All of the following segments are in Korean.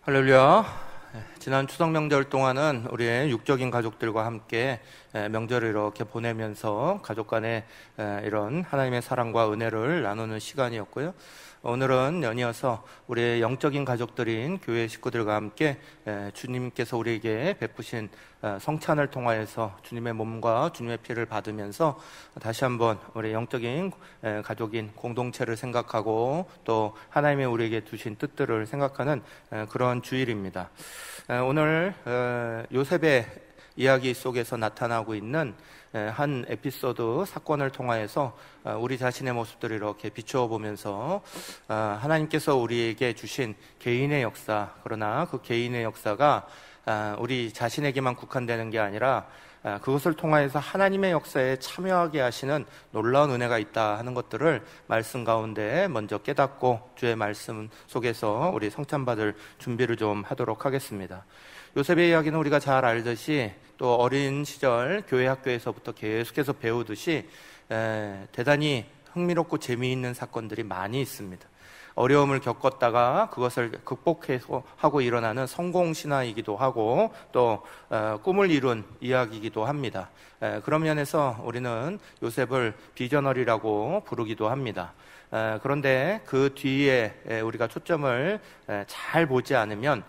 할렐루야. 지난 추석 명절 동안은 우리의 육적인 가족들과 함께 명절을 이렇게 보내면서 가족 간의 이런 하나님의 사랑과 은혜를 나누는 시간이었고요. 오늘은 연이어서 우리의 영적인 가족들인 교회 식구들과 함께 주님께서 우리에게 베푸신 성찬을 통하여서 주님의 몸과 주님의 피를 받으면서 다시 한번 우리 영적인 가족인 공동체를 생각하고 또 하나님의 우리에게 두신 뜻들을 생각하는 그런 주일입니다. 오늘 요셉의 이야기 속에서 나타나고 있는 한 에피소드 사건을 통하여서 우리 자신의 모습들을 이렇게 비추어 보면서 하나님께서 우리에게 주신 개인의 역사, 그러나 그 개인의 역사가 우리 자신에게만 국한되는 게 아니라 그것을 통하여서 하나님의 역사에 참여하게 하시는 놀라운 은혜가 있다 하는 것들을 말씀 가운데 먼저 깨닫고 주의 말씀 속에서 우리 성찬받을 준비를 좀 하도록 하겠습니다. 요셉의 이야기는 우리가 잘 알듯이 또 어린 시절 교회 학교에서부터 계속해서 배우듯이 대단히 흥미롭고 재미있는 사건들이 많이 있습니다. 어려움을 겪었다가 그것을 극복해서 하고 일어나는 성공신화이기도 하고 또 꿈을 이룬 이야기이기도 합니다. 그런 면에서 우리는 요셉을 비저너리라고 부르기도 합니다. 그런데 그 뒤에 우리가 초점을 잘 보지 않으면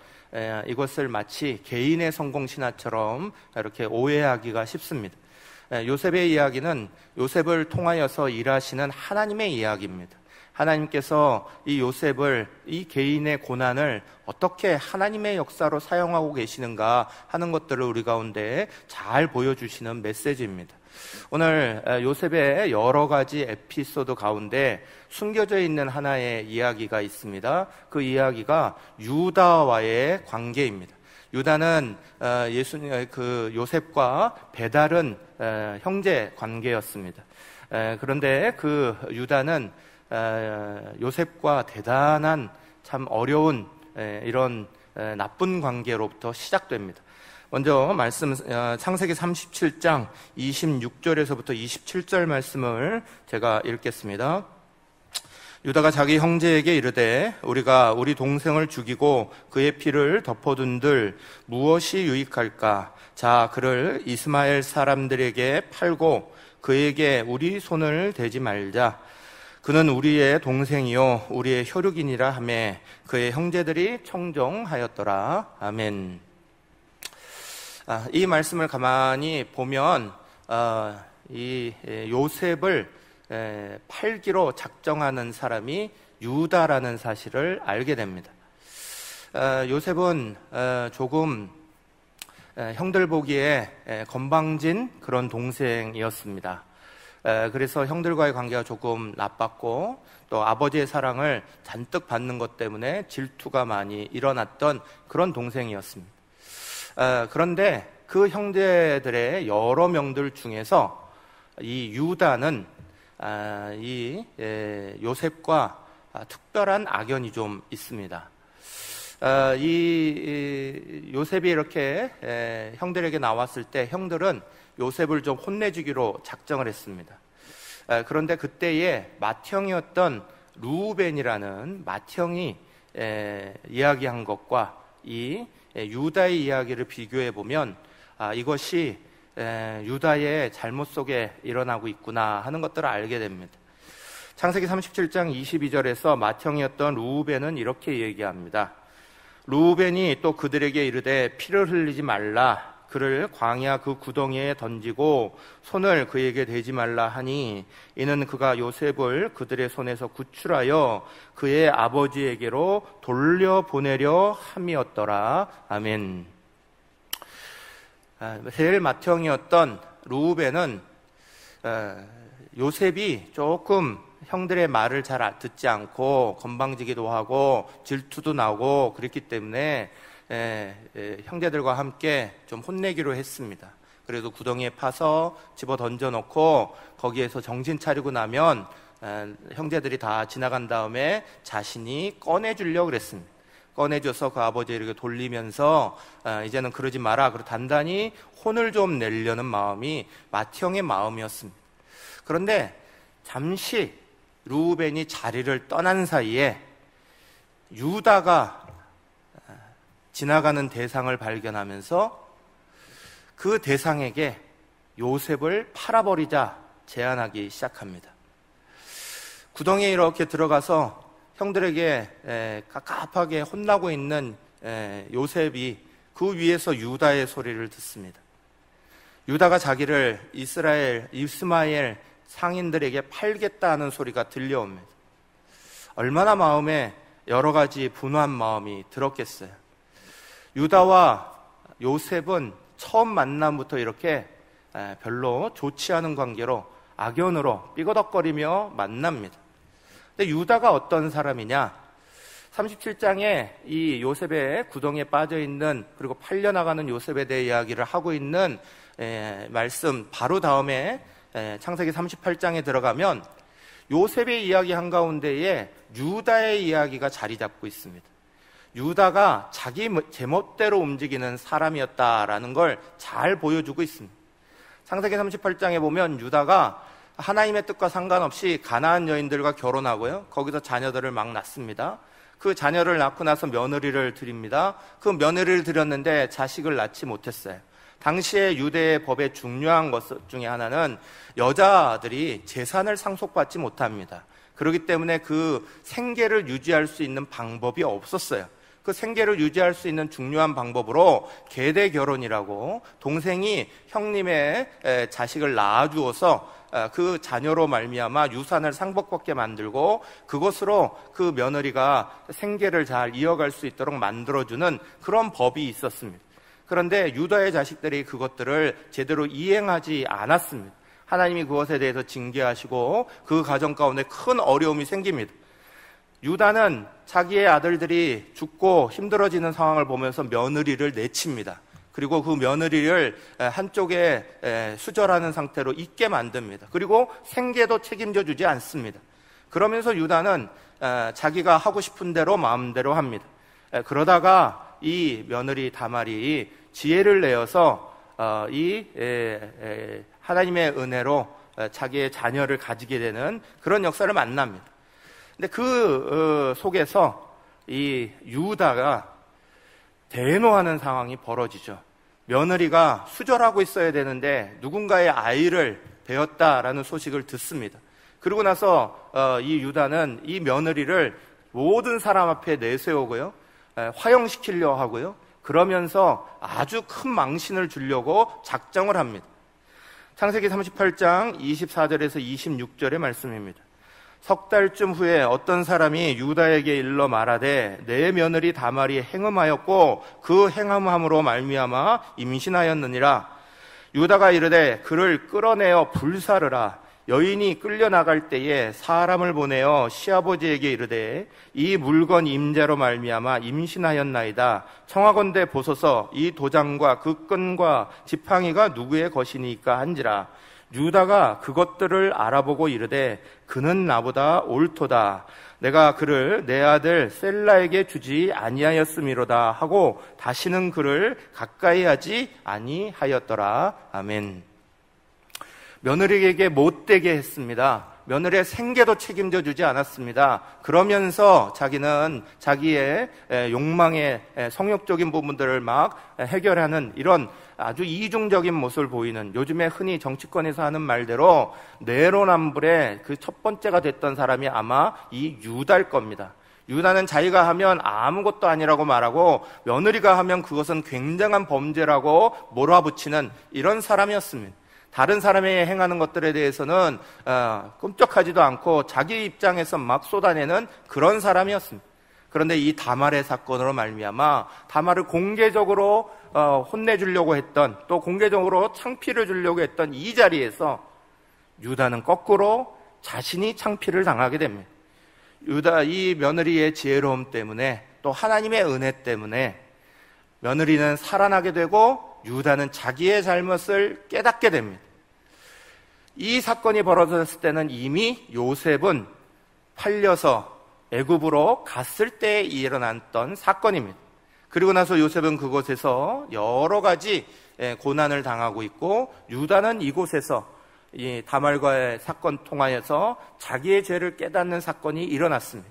이것을 마치 개인의 성공신화처럼 이렇게 오해하기가 쉽습니다. 요셉의 이야기는 요셉을 통하여서 일하시는 하나님의 이야기입니다. 하나님께서 이 요셉을, 이 개인의 고난을 어떻게 하나님의 역사로 사용하고 계시는가 하는 것들을 우리 가운데 잘 보여주시는 메시지입니다. 오늘 요셉의 여러 가지 에피소드 가운데 숨겨져 있는 하나의 이야기가 있습니다. 그 이야기가 유다와의 관계입니다. 유다는 요셉과 배다른 형제 관계였습니다. 그런데 그 유다는 요셉과 대단한 참 어려운 이런 나쁜 관계로부터 시작됩니다. 먼저 말씀 창세기 37장 26절에서부터 27절 말씀을 제가 읽겠습니다. 유다가 자기 형제에게 이르되 우리가 우리 동생을 죽이고 그의 피를 덮어둔들 무엇이 유익할까? 자, 그를 이스마엘 사람들에게 팔고 그에게 우리 손을 대지 말자. 그는 우리의 동생이요 우리의 혈육이니라 하매 그의 형제들이 청정하였더라. 아멘. 이 말씀을 가만히 보면 이 요셉을 팔기로 작정하는 사람이 유다라는 사실을 알게 됩니다. 요셉은 조금 형들 보기에 건방진 그런 동생이었습니다. 그래서 형들과의 관계가 조금 나빴고 또 아버지의 사랑을 잔뜩 받는 것 때문에 질투가 많이 일어났던 그런 동생이었습니다. 그런데 그 형제들의 여러 명들 중에서 이 유다는 이 요셉과 특별한 악연이 좀 있습니다. 이 요셉이 이렇게 형들에게 나왔을 때 형들은 요셉을 좀 혼내주기로 작정을 했습니다. 그런데 그때의 맏형이었던 루벤이라는 맏형이 이야기한 것과 이 유다의 이야기를 비교해 보면 이것이 유다의 잘못 속에 일어나고 있구나 하는 것들을 알게 됩니다. 창세기 37장 22절에서 맏형이었던 루벤은 이렇게 얘기합니다. 루벤이 또 그들에게 이르되 피를 흘리지 말라. 그를 광야 그 구덩이에 던지고 손을 그에게 대지 말라 하니 이는 그가 요셉을 그들의 손에서 구출하여 그의 아버지에게로 돌려보내려 함이었더라. 아멘. 제일 맏형이었던 루벤은 요셉이 조금 형들의 말을 잘 듣지 않고 건방지기도 하고 질투도 나고 그랬기 때문에 형제들과 함께 좀 혼내기로 했습니다. 그래도 구덩이에 파서 집어 던져놓고 거기에서 정신 차리고 나면 형제들이 다 지나간 다음에 자신이 꺼내주려고 그랬습니다. 꺼내줘서 그 아버지에게 돌리면서 이제는 그러지 마라. 그리고 단단히 혼을 좀 내려는 마음이 맏형의 마음이었습니다. 그런데 잠시 루벤이 자리를 떠난 사이에 유다가 지나가는 대상을 발견하면서 그 대상에게 요셉을 팔아버리자 제안하기 시작합니다. 구덩이에 이렇게 들어가서 형들에게 갑갑하게 혼나고 있는 요셉이 그 위에서 유다의 소리를 듣습니다. 유다가 자기를 이스마엘 상인들에게 팔겠다는 소리가 들려옵니다. 얼마나 마음에 여러 가지 분한 마음이 들었겠어요. 유다와 요셉은 처음 만남부터 이렇게 별로 좋지 않은 관계로 악연으로 삐거덕거리며 만납니다. 근데 유다가 어떤 사람이냐? 37장에 이 요셉의 구덩이에 빠져 있는, 그리고 팔려나가는 요셉에 대해 이야기를 하고 있는 말씀 바로 다음에 창세기 38장에 들어가면 요셉의 이야기 한가운데에 유다의 이야기가 자리 잡고 있습니다. 유다가 자기 제멋대로 움직이는 사람이었다라는 걸 잘 보여주고 있습니다. 창세기 38장에 보면 유다가 하나님의 뜻과 상관없이 가나안 여인들과 결혼하고요, 거기서 자녀들을 막 낳습니다. 그 자녀를 낳고 나서 며느리를 드립니다. 그 며느리를 드렸는데 자식을 낳지 못했어요. 당시에 유대의 법의 중요한 것 중에 하나는 여자들이 재산을 상속받지 못합니다. 그렇기 때문에 그 생계를 유지할 수 있는 방법이 없었어요. 그 생계를 유지할 수 있는 중요한 방법으로 계대 결혼이라고, 동생이 형님의 자식을 낳아주어서 그 자녀로 말미암아 유산을 상속받게 만들고 그것으로 그 며느리가 생계를 잘 이어갈 수 있도록 만들어주는 그런 법이 있었습니다. 그런데 유다의 자식들이 그것들을 제대로 이행하지 않았습니다. 하나님이 그것에 대해서 징계하시고 그 가정 가운데 큰 어려움이 생깁니다. 유다는 자기의 아들들이 죽고 힘들어지는 상황을 보면서 며느리를 내칩니다. 그리고 그 며느리를 한쪽에 수절하는 상태로 있게 만듭니다. 그리고 생계도 책임져 주지 않습니다. 그러면서 유다는 자기가 하고 싶은 대로 마음대로 합니다. 그러다가 이 며느리 다말이 지혜를 내어서 이 하나님의 은혜로 자기의 자녀를 가지게 되는 그런 역사를 만납니다. 근데 그 속에서 이 유다가 대노하는 상황이 벌어지죠. 며느리가 수절하고 있어야 되는데 누군가의 아이를 배웠다라는 소식을 듣습니다. 그러고 나서 이 유다는 이 며느리를 모든 사람 앞에 내세우고요, 화형시키려 하고요, 그러면서 아주 큰 망신을 주려고 작정을 합니다. 창세기 38장 24절에서 26절의 말씀입니다. 석 달쯤 후에 어떤 사람이 유다에게 일러 말하되 내 며느리 다말이 행음하였고 그 행음함으로 말미암아 임신하였느니라. 유다가 이르되 그를 끌어내어 불사르라. 여인이 끌려나갈 때에 사람을 보내어 시아버지에게 이르되 이 물건 임자로 말미암아 임신하였나이다. 청하건대 보소서 이 도장과 그 끈과 지팡이가 누구의 것이니까 한지라. 유다가 그것들을 알아보고 이르되 그는 나보다 옳도다. 내가 그를 내 아들 셀라에게 주지 아니하였음이로다 하고 다시는 그를 가까이 하지 아니하였더라. 아멘. 며느리에게 못되게 했습니다. 며느리의 생계도 책임져 주지 않았습니다. 그러면서 자기는 자기의 욕망의 성욕적인 부분들을 막 해결하는 이런 아주 이중적인 모습을 보이는, 요즘에 흔히 정치권에서 하는 말대로 내로남불의 그 첫 번째가 됐던 사람이 아마 이 유다일 겁니다. 유다는 자기가 하면 아무것도 아니라고 말하고 며느리가 하면 그것은 굉장한 범죄라고 몰아붙이는 이런 사람이었습니다. 다른 사람이 행하는 것들에 대해서는 끔찍하지도 않고 자기 입장에서 막 쏟아내는 그런 사람이었습니다. 그런데 이 다말의 사건으로 말미암아 다말을 공개적으로 혼내주려고 했던, 또 공개적으로 창피를 주려고 했던 이 자리에서 유다는 거꾸로 자신이 창피를 당하게 됩니다. 유다, 이 며느리의 지혜로움 때문에, 또 하나님의 은혜 때문에 며느리는 살아나게 되고 유다는 자기의 잘못을 깨닫게 됩니다. 이 사건이 벌어졌을 때는 이미 요셉은 팔려서 애굽으로 갔을 때 일어났던 사건입니다. 그리고 나서 요셉은 그곳에서 여러 가지 고난을 당하고 있고, 유다는 이곳에서 이 다말과의 사건 통하여서 자기의 죄를 깨닫는 사건이 일어났습니다.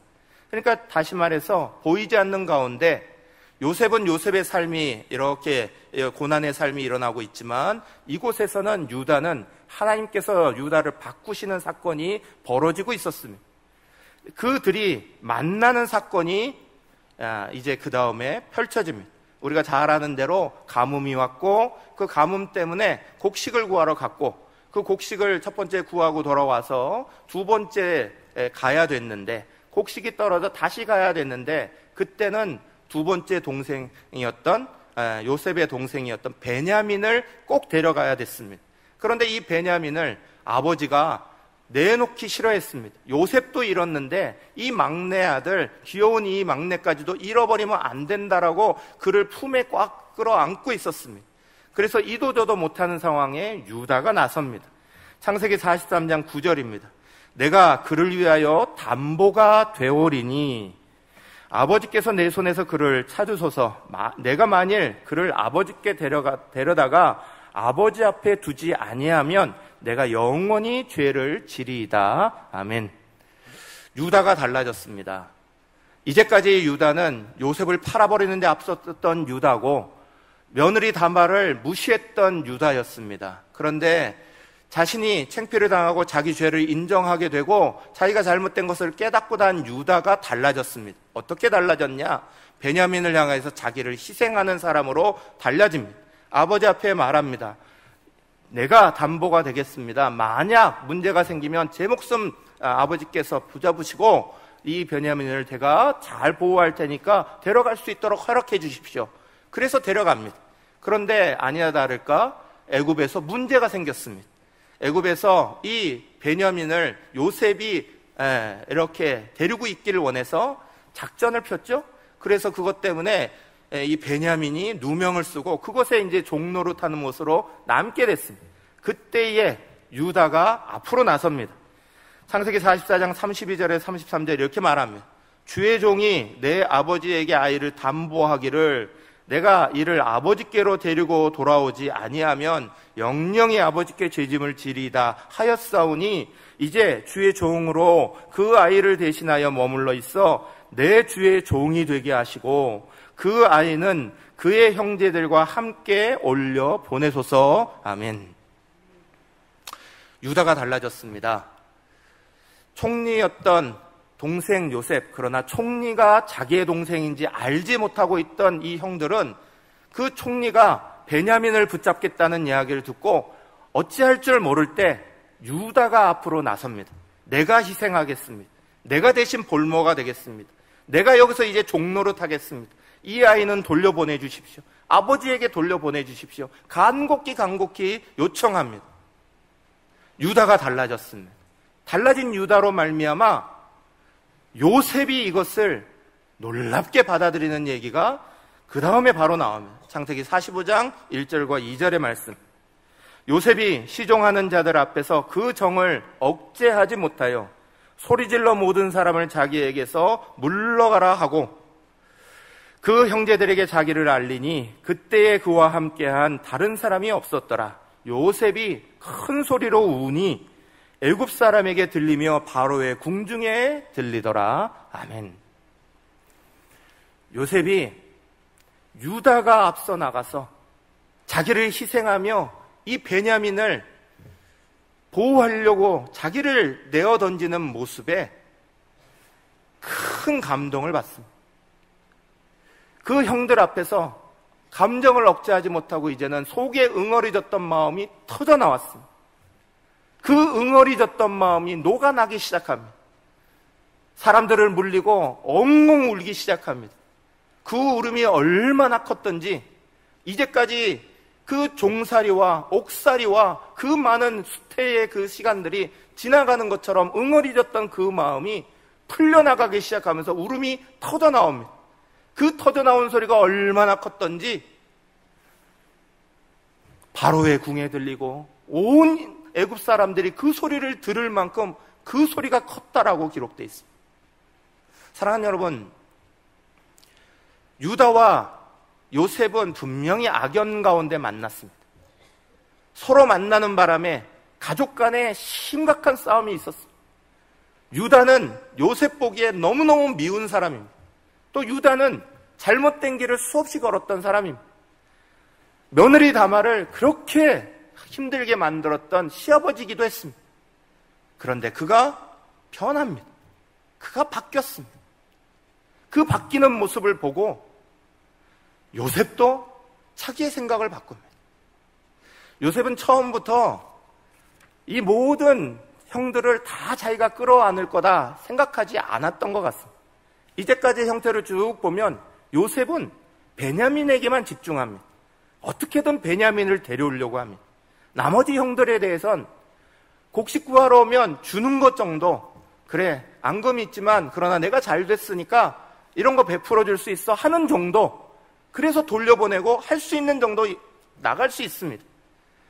그러니까 다시 말해서 보이지 않는 가운데 요셉은 요셉의 삶이 이렇게 고난의 삶이 일어나고 있지만 이곳에서는 유다는 하나님께서 유다를 바꾸시는 사건이 벌어지고 있었습니다. 그들이 만나는 사건이 이제 그 다음에 펼쳐집니다. 우리가 잘 아는 대로 가뭄이 왔고 그 가뭄 때문에 곡식을 구하러 갔고 그 곡식을 첫 번째 구하고 돌아와서 두 번째 가야 됐는데 곡식이 떨어져 다시 가야 됐는데 그때는 두 번째 동생이었던 요셉의 동생이었던 베냐민을 꼭 데려가야 됐습니다. 그런데 이 베냐민을 아버지가 내놓기 싫어했습니다. 요셉도 잃었는데 이 막내 아들, 귀여운 이 막내까지도 잃어버리면 안 된다라고 그를 품에 꽉 끌어안고 있었습니다. 그래서 이도저도 못하는 상황에 유다가 나섭니다. 창세기 43장 9절입니다. 내가 그를 위하여 담보가 되오리니 아버지께서 내 손에서 그를 찾으소서. 내가 만일 그를 아버지께 데려다가 아버지 앞에 두지 아니하면 내가 영원히 죄를 지리이다. 아멘. 유다가 달라졌습니다. 이제까지 유다는 요셉을 팔아버리는 데 앞섰던 유다고 며느리 다말을 무시했던 유다였습니다. 그런데 자신이 창피를 당하고 자기 죄를 인정하게 되고 자기가 잘못된 것을 깨닫고 난 유다가 달라졌습니다. 어떻게 달라졌냐? 베냐민을 향해서 자기를 희생하는 사람으로 달라집니다. 아버지 앞에 말합니다. 내가 담보가 되겠습니다. 만약 문제가 생기면 제 목숨 아버지께서 붙잡으시고 이 베냐민을 제가 잘 보호할 테니까 데려갈 수 있도록 허락해 주십시오. 그래서 데려갑니다. 그런데 아니나 다를까 애굽에서 문제가 생겼습니다. 애굽에서 이 베냐민을 요셉이 이렇게 데리고 있기를 원해서 작전을 폈죠. 그래서 그것 때문에 이 베냐민이 누명을 쓰고 그것에 이제 종노릇하는 모습으로 남게 됐습니다. 그때에 유다가 앞으로 나섭니다. 창세기 44장 32절에 33절 이렇게 말합니다. 주의 종이 내 아버지에게 아이를 담보하기를 내가 이를 아버지께로 데리고 돌아오지 아니하면 영영이 아버지께 죄짐을 지리다 하였사오니 이제 주의 종으로 그 아이를 대신하여 머물러 있어 내 주의 종이 되게 하시고 그 아이는 그의 형제들과 함께 올려 보내소서. 아멘. 유다가 달라졌습니다. 총리였던 동생 요셉, 그러나 총리가 자기의 동생인지 알지 못하고 있던 이 형들은 그 총리가 베냐민을 붙잡겠다는 이야기를 듣고 어찌할 줄 모를 때 유다가 앞으로 나섭니다. 내가 희생하겠습니다. 내가 대신 볼모가 되겠습니다. 내가 여기서 이제 종노릇 하겠습니다. 이 아이는 돌려보내 주십시오. 아버지에게 돌려보내 주십시오. 간곡히 요청합니다. 유다가 달라졌습니다. 달라진 유다로 말미암아 요셉이 이것을 놀랍게 받아들이는 얘기가 그 다음에 바로 나옵니다. 창세기 45장 1절과 2절의 말씀. 요셉이 시종하는 자들 앞에서 그 정을 억제하지 못하여 소리질러 모든 사람을 자기에게서 물러가라 하고 그 형제들에게 자기를 알리니 그때에 그와 함께한 다른 사람이 없었더라. 요셉이 큰 소리로 우니 애굽 사람에게 들리며 바로의 궁중에 들리더라. 아멘. 요셉이 유다가 앞서 나가서 자기를 희생하며 이 베냐민을 보호하려고 자기를 내어 던지는 모습에 큰 감동을 받습니다. 그 형들 앞에서 감정을 억제하지 못하고 이제는 속에 응어리졌던 마음이 터져 나왔습니다. 그 응어리졌던 마음이 녹아나기 시작합니다. 사람들을 물리고 엉엉 울기 시작합니다. 그 울음이 얼마나 컸던지 이제까지 그 종살이와 옥살이와 그 많은 수태의 그 시간들이 지나가는 것처럼 응어리졌던 그 마음이 풀려나가기 시작하면서 울음이 터져 나옵니다. 그 터져 나온 소리가 얼마나 컸던지 바로의 궁에 들리고 온 애굽 사람들이 그 소리를 들을 만큼 그 소리가 컸다라고 기록되어 있습니다. 사랑하는 여러분, 유다와 요셉은 분명히 악연 가운데 만났습니다. 서로 만나는 바람에 가족 간에 심각한 싸움이 있었습니다. 유다는 요셉 보기에 너무너무 미운 사람입니다. 또 유다는 잘못된 길을 수없이 걸었던 사람입니다. 며느리 다말을 그렇게 힘들게 만들었던 시아버지이기도 했습니다. 그런데 그가 변합니다. 그가 바뀌었습니다. 그 바뀌는 모습을 보고 요셉도 자기의 생각을 바꿉니다. 요셉은 처음부터 이 모든 형들을 다 자기가 끌어안을 거다 생각하지 않았던 것 같습니다. 이제까지의 형태를 쭉 보면 요셉은 베냐민에게만 집중합니다. 어떻게든 베냐민을 데려오려고 합니다. 나머지 형들에 대해선 곡식 구하러 오면 주는 것 정도, 그래 앙금이 있지만 그러나 내가 잘 됐으니까 이런 거 베풀어 줄 수 있어 하는 정도, 그래서 돌려보내고 할 수 있는 정도 나갈 수 있습니다.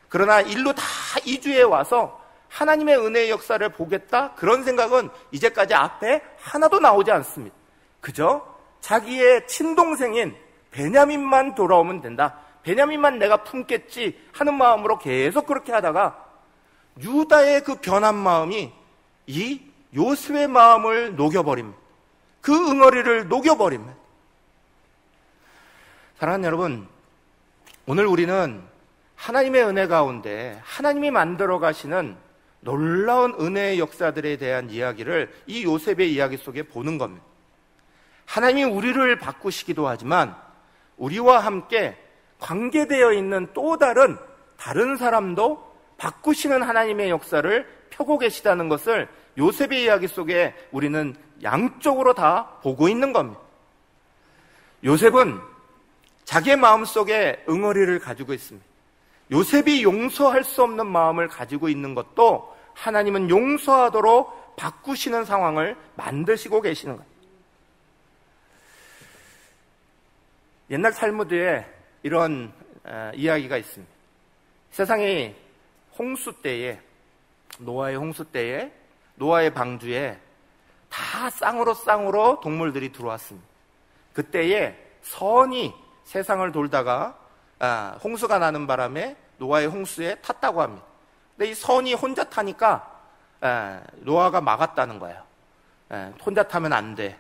그러나 일로 다 이주해 와서 하나님의 은혜의 역사를 보겠다, 그런 생각은 이제까지 앞에 하나도 나오지 않습니다. 그저 자기의 친동생인 베냐민만 돌아오면 된다, 베냐민만 내가 품겠지 하는 마음으로 계속 그렇게 하다가 유다의 그 변한 마음이 이 요셉의 마음을 녹여버립니다. 그 응어리를 녹여버립니다. 사랑하는 여러분, 오늘 우리는 하나님의 은혜 가운데 하나님이 만들어 가시는 놀라운 은혜의 역사들에 대한 이야기를 이 요셉의 이야기 속에 보는 겁니다. 하나님이 우리를 바꾸시기도 하지만 우리와 함께 관계되어 있는 또 다른 사람도 바꾸시는 하나님의 역사를 펴고 계시다는 것을 요셉의 이야기 속에 우리는 양쪽으로 다 보고 있는 겁니다. 요셉은 자기의 마음속에 응어리를 가지고 있습니다. 요셉이 용서할 수 없는 마음을 가지고 있는 것도 하나님은 용서하도록 바꾸시는 상황을 만드시고 계시는 거예요. 옛날 탈무드에 이런 이야기가 있습니다. 세상이 홍수 때에, 노아의 홍수 때에, 노아의 방주에 다 쌍으로 동물들이 들어왔습니다. 그때에 선이 세상을 돌다가 홍수가 나는 바람에 노아의 홍수에 탔다고 합니다. 근데 이 선이 혼자 타니까 노아가 막았다는 거예요. 혼자 타면 안 돼.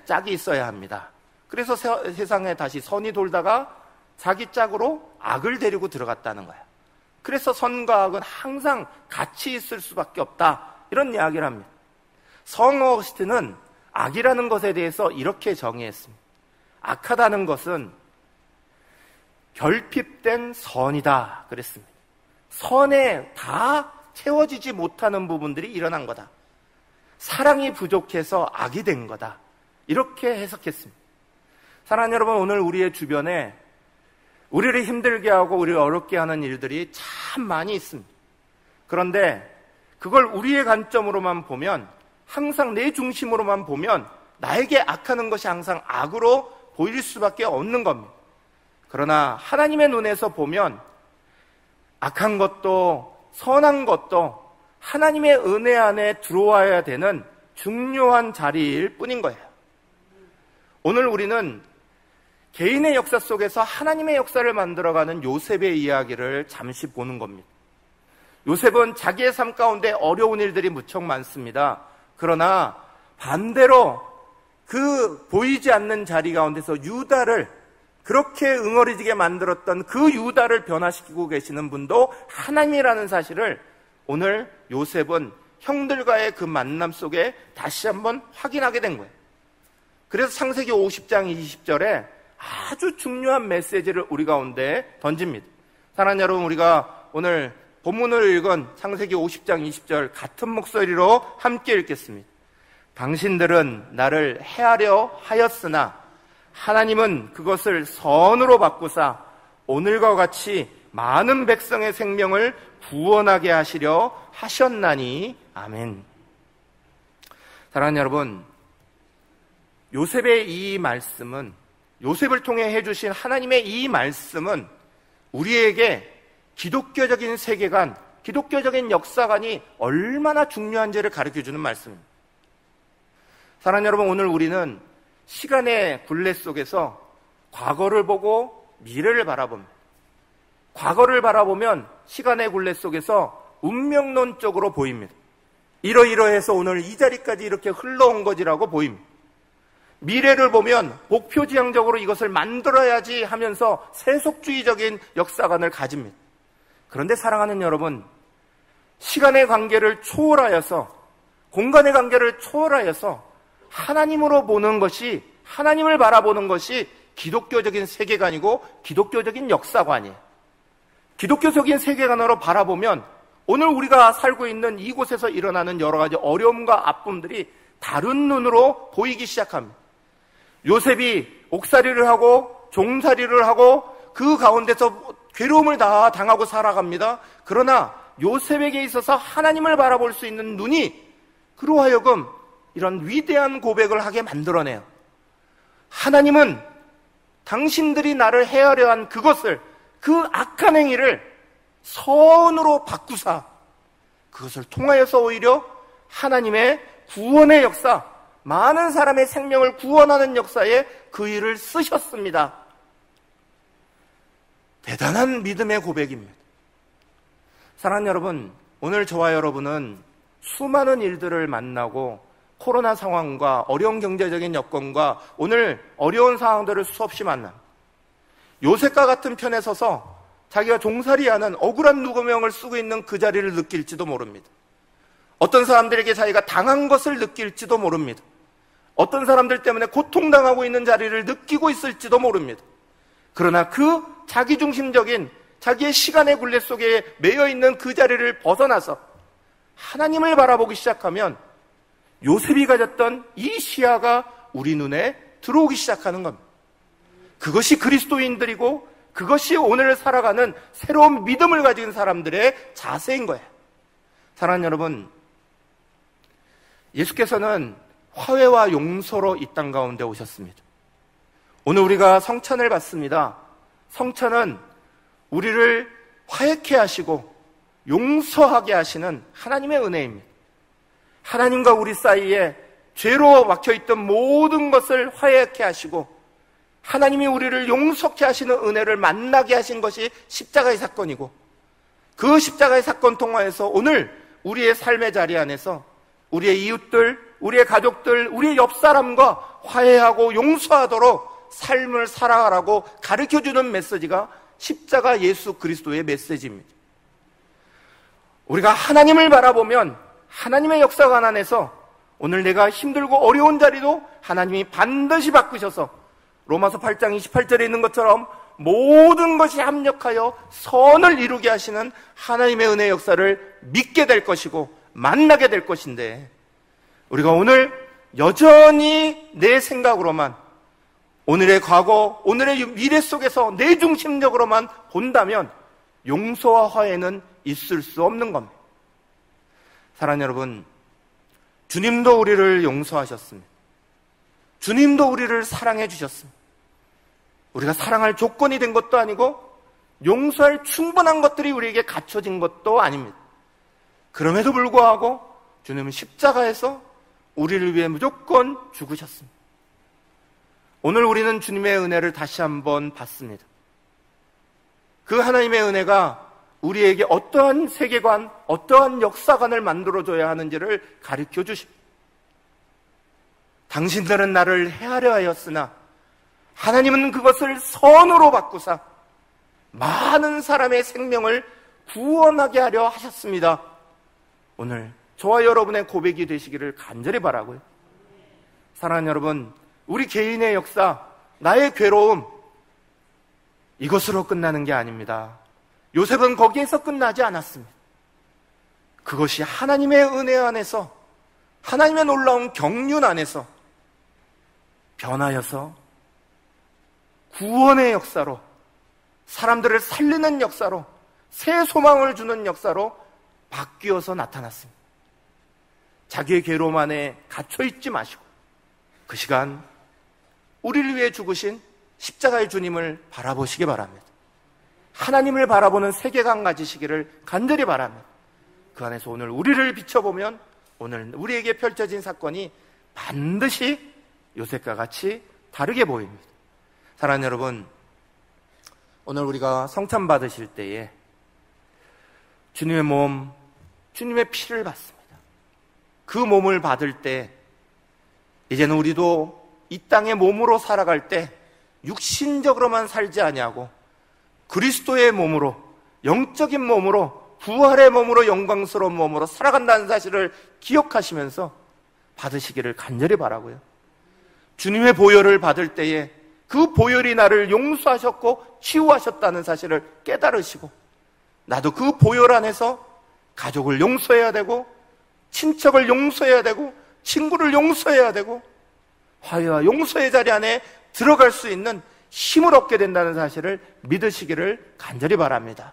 짝이 있어야 합니다. 그래서 세상에 다시 선이 돌다가 자기 짝으로 악을 데리고 들어갔다는 거예요. 그래서 선과 악은 항상 같이 있을 수밖에 없다, 이런 이야기를 합니다. 성 어거스틴은 악이라는 것에 대해서 이렇게 정의했습니다. 악하다는 것은 결핍된 선이다 그랬습니다. 선에 다 채워지지 못하는 부분들이 일어난 거다. 사랑이 부족해서 악이 된 거다, 이렇게 해석했습니다. 사랑하는 여러분, 오늘 우리의 주변에 우리를 힘들게 하고 우리를 어렵게 하는 일들이 참 많이 있습니다. 그런데 그걸 우리의 관점으로만 보면, 항상 내 중심으로만 보면 나에게 악하는 것이 항상 악으로 보일 수밖에 없는 겁니다. 그러나 하나님의 눈에서 보면 악한 것도 선한 것도 하나님의 은혜 안에 들어와야 되는 중요한 자리일 뿐인 거예요. 오늘 우리는 개인의 역사 속에서 하나님의 역사를 만들어가는 요셉의 이야기를 잠시 보는 겁니다. 요셉은 자기의 삶 가운데 어려운 일들이 무척 많습니다. 그러나 반대로 그 보이지 않는 자리 가운데서 유다를 그렇게 응어리지게 만들었던 그 유다를 변화시키고 계시는 분도 하나님이라는 사실을 오늘 요셉은 형들과의 그 만남 속에 다시 한번 확인하게 된 거예요. 그래서 창세기 50장 20절에 아주 중요한 메시지를 우리 가운데 던집니다. 사랑하는 여러분, 우리가 오늘 본문을 읽은 창세기 50장 20절 같은 목소리로 함께 읽겠습니다. 당신들은 나를 해하려 하였으나 하나님은 그것을 선으로 바꾸사 오늘과 같이 많은 백성의 생명을 구원하게 하시려 하셨나니. 아멘. 사랑하는 여러분, 요셉의 이 말씀은, 요셉을 통해 해주신 하나님의 이 말씀은 우리에게 기독교적인 세계관, 기독교적인 역사관이 얼마나 중요한지를 가르쳐주는 말씀입니다. 사랑하는 여러분, 오늘 우리는 시간의 굴레 속에서 과거를 보고 미래를 바라봅니다. 과거를 바라보면 시간의 굴레 속에서 운명론적으로 보입니다. 이러이러해서 오늘 이 자리까지 이렇게 흘러온 거지라고 보입니다. 미래를 보면 목표지향적으로 이것을 만들어야지 하면서 세속주의적인 역사관을 가집니다. 그런데 사랑하는 여러분, 시간의 관계를 초월하여서, 공간의 관계를 초월하여서 하나님으로 보는 것이, 하나님을 바라보는 것이 기독교적인 세계관이고 기독교적인 역사관이에요. 기독교적인 세계관으로 바라보면 오늘 우리가 살고 있는 이곳에서 일어나는 여러 가지 어려움과 아픔들이 다른 눈으로 보이기 시작합니다. 요셉이 옥살이를 하고 종살이를 하고 그 가운데서 괴로움을 다 당하고 살아갑니다. 그러나 요셉에게 있어서 하나님을 바라볼 수 있는 눈이 그로 하여금 이런 위대한 고백을 하게 만들어내요. 하나님은 당신들이 나를 해하려 한 그것을, 그 악한 행위를 선으로 바꾸사 그것을 통하여서 오히려 하나님의 구원의 역사, 많은 사람의 생명을 구원하는 역사에 그 일을 쓰셨습니다. 대단한 믿음의 고백입니다. 사랑하는 여러분, 오늘 저와 여러분은 수많은 일들을 만나고 코로나 상황과 어려운 경제적인 여건과 오늘 어려운 상황들을 수없이 만납니다. 요셉과 같은 편에 서서 자기가 종살이하는 억울한 누구명을 쓰고 있는 그 자리를 느낄지도 모릅니다. 어떤 사람들에게 자기가 당한 것을 느낄지도 모릅니다. 어떤 사람들 때문에 고통당하고 있는 자리를 느끼고 있을지도 모릅니다. 그러나 그 자기중심적인 자기의 시간의 굴레 속에 매여있는 그 자리를 벗어나서 하나님을 바라보기 시작하면 요셉이 가졌던 이 시야가 우리 눈에 들어오기 시작하는 겁니다. 그것이 그리스도인들이고 그것이 오늘 살아가는 새로운 믿음을 가진 사람들의 자세인 거예요. 사랑하는 여러분, 예수께서는 화해와 용서로 이 땅 가운데 오셨습니다. 오늘 우리가 성찬을 받습니다. 성찬은 우리를 화해케 하시고 용서하게 하시는 하나님의 은혜입니다. 하나님과 우리 사이에 죄로 막혀있던 모든 것을 화해케 하시고 하나님이 우리를 용서케 하시는 은혜를 만나게 하신 것이 십자가의 사건이고, 그 십자가의 사건 통하여서 오늘 우리의 삶의 자리 안에서 우리의 이웃들, 우리의 가족들, 우리의 옆 사람과 화해하고 용서하도록 삶을 살아가라고 가르쳐주는 메시지가 십자가 예수 그리스도의 메시지입니다. 우리가 하나님을 바라보면 하나님의 역사관 안에서 오늘 내가 힘들고 어려운 자리도 하나님이 반드시 바꾸셔서 로마서 8장 28절에 있는 것처럼 모든 것이 합력하여 선을 이루게 하시는 하나님의 은혜의 역사를 믿게 될 것이고 만나게 될 것인데, 우리가 오늘 여전히 내 생각으로만, 오늘의 과거, 오늘의 미래 속에서 내 중심적으로만 본다면 용서와 화해는 있을 수 없는 겁니다. 사랑하는 여러분, 주님도 우리를 용서하셨습니다. 주님도 우리를 사랑해 주셨습니다. 우리가 사랑할 조건이 된 것도 아니고 용서할 충분한 것들이 우리에게 갖춰진 것도 아닙니다. 그럼에도 불구하고 주님은 십자가에서 우리를 위해 무조건 죽으셨습니다. 오늘 우리는 주님의 은혜를 다시 한번 받습니다. 그 하나님의 은혜가 우리에게 어떠한 세계관, 어떠한 역사관을 만들어줘야 하는지를 가르쳐 주십니다. 당신들은 나를 해하려 하였으나 하나님은 그것을 선으로 바꾸사 많은 사람의 생명을 구원하게 하려 하셨습니다. 오늘 저와 여러분의 고백이 되시기를 간절히 바라고요. 사랑하는 여러분, 우리 개인의 역사, 나의 괴로움, 이것으로 끝나는 게 아닙니다. 요셉은 거기에서 끝나지 않았습니다. 그것이 하나님의 은혜 안에서, 하나님의 놀라운 경륜 안에서 변하여서 구원의 역사로, 사람들을 살리는 역사로, 새 소망을 주는 역사로 바뀌어서 나타났습니다. 자기의 괴로움 안에 갇혀있지 마시고 그 시간 우리를 위해 죽으신 십자가의 주님을 바라보시기 바랍니다. 하나님을 바라보는 세계관 가지시기를 간절히 바랍니다. 그 안에서 오늘 우리를 비춰보면 오늘 우리에게 펼쳐진 사건이 반드시 요셉과 같이 다르게 보입니다. 사랑하는 여러분, 오늘 우리가 성찬 받으실 때에 주님의 몸, 주님의 피를 받습니다. 그 몸을 받을 때 이제는 우리도 이 땅의 몸으로 살아갈 때 육신적으로만 살지 아니하고 그리스도의 몸으로, 영적인 몸으로, 부활의 몸으로, 영광스러운 몸으로 살아간다는 사실을 기억하시면서 받으시기를 간절히 바라고요. 주님의 보혈을 받을 때에 그 보혈이 나를 용서하셨고 치유하셨다는 사실을 깨달으시고, 나도 그 보혈 안에서 가족을 용서해야 되고, 친척을 용서해야 되고, 친구를 용서해야 되고, 화해와 용서의 자리 안에 들어갈 수 있는 힘을 얻게 된다는 사실을 믿으시기를 간절히 바랍니다.